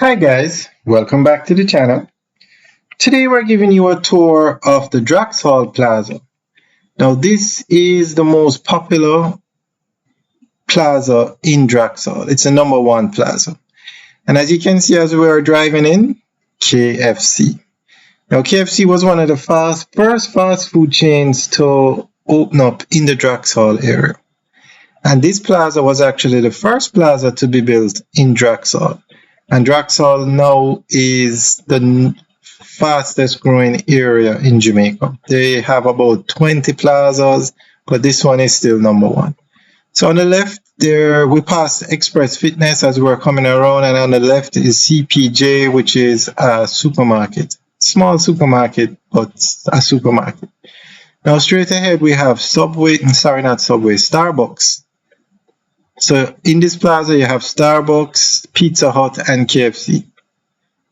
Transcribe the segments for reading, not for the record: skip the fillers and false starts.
Hi guys, welcome back to the channel. Today we're giving you a tour of the Drax Plaza. Now this is the most popular plaza in Drax. It's the number one plaza. And as you can see as we are driving in, KFC. Now KFC was one of the first fast food chains to open up in the Drax area. And this plaza was actually the first plaza to be built in Drax. And Drax now is the fastest growing area in Jamaica. They have about 20 plazas, but this one is still number one. So on the left there, we passed Express Fitness as we're coming around, and on the left is CPJ, which is a supermarket. Small supermarket, but a supermarket. Now straight ahead we have Starbucks. So in this plaza you have Starbucks, Pizza Hut, and KFC.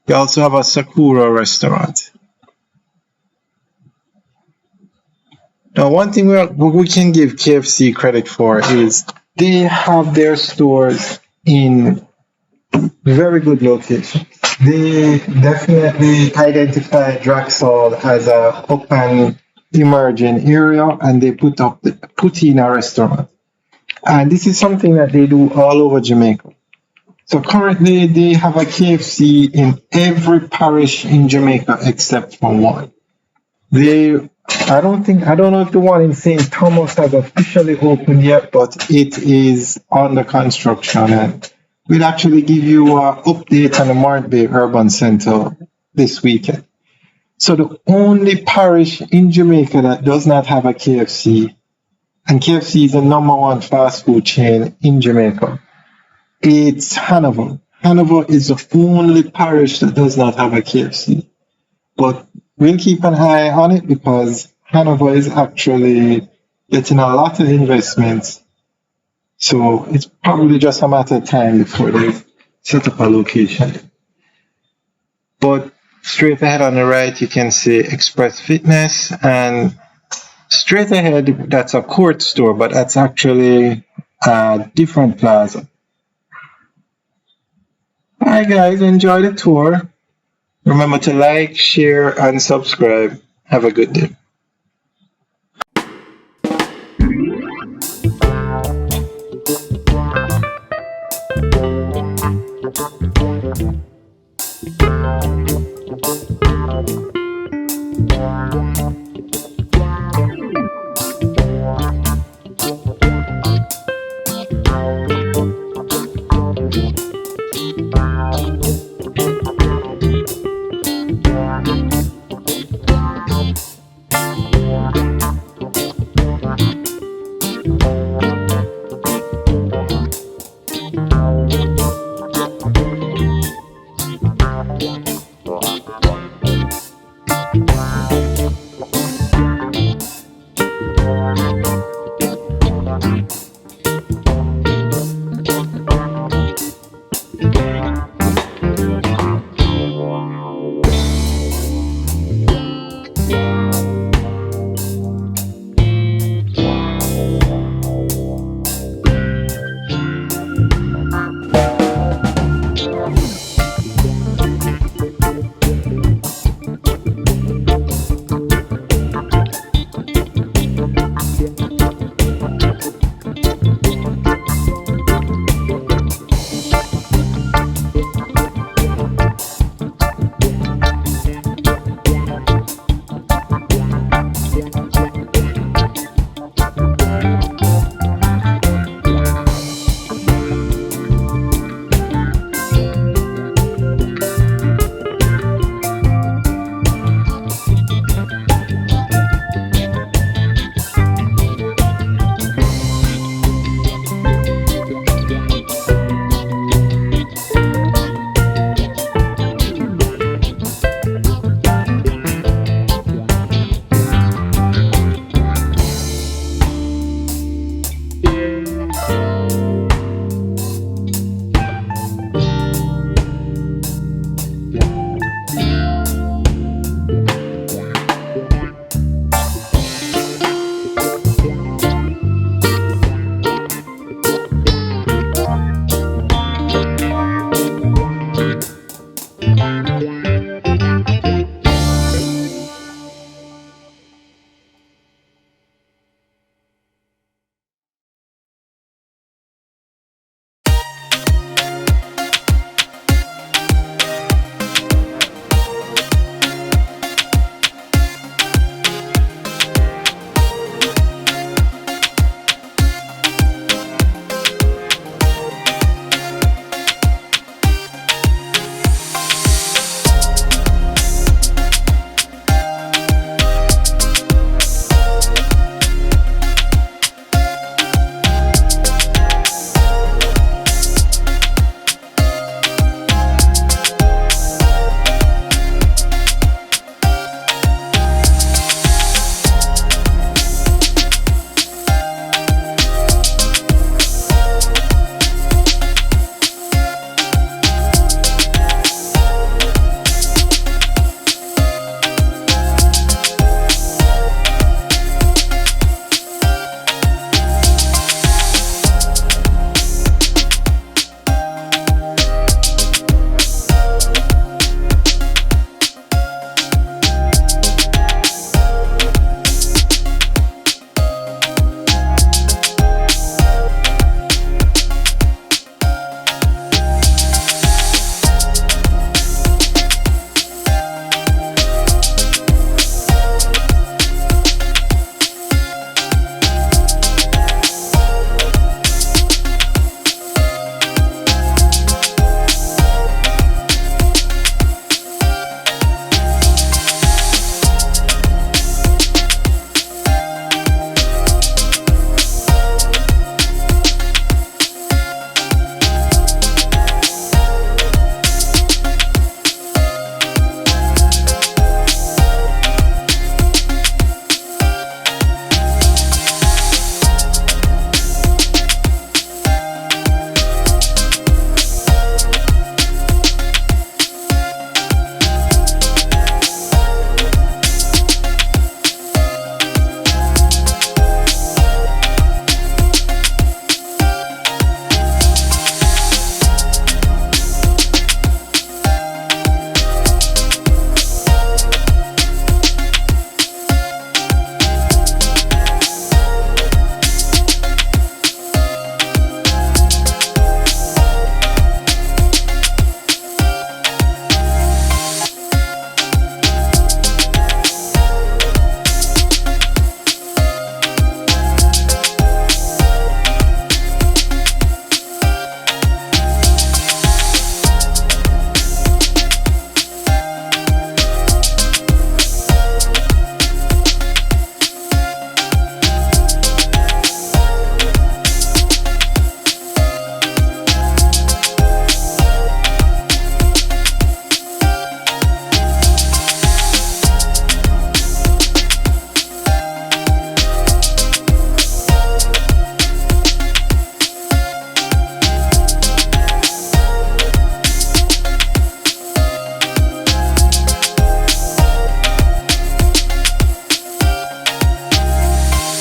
You also have a Sakura restaurant. Now one thing we can give KFC credit for is they have their stores in very good locations. They definitely identify Drax as a up and emerging area, and they put in a restaurant. And this is something that they do all over Jamaica. So currently they have a KFC in every parish in Jamaica except for one. I don't know if the one in St. Thomas has officially opened yet, but it is under construction, and we'll actually give you an update on the Mark Bay Urban Center this weekend. So the only parish in Jamaica that does not have a KFC, and KFC is the number one fast food chain in Jamaica, it's Hanover. Hanover is the only parish that does not have a KFC. But we'll keep an eye on it because Hanover is actually getting a lot of investments. So it's probably just a matter of time before they set up a location. But straight ahead on the right, you can see Express Fitness, and straight ahead, that's a Court store, but that's actually a different plaza. Alright guys, enjoy the tour. Remember to like, share, and subscribe. Have a good day.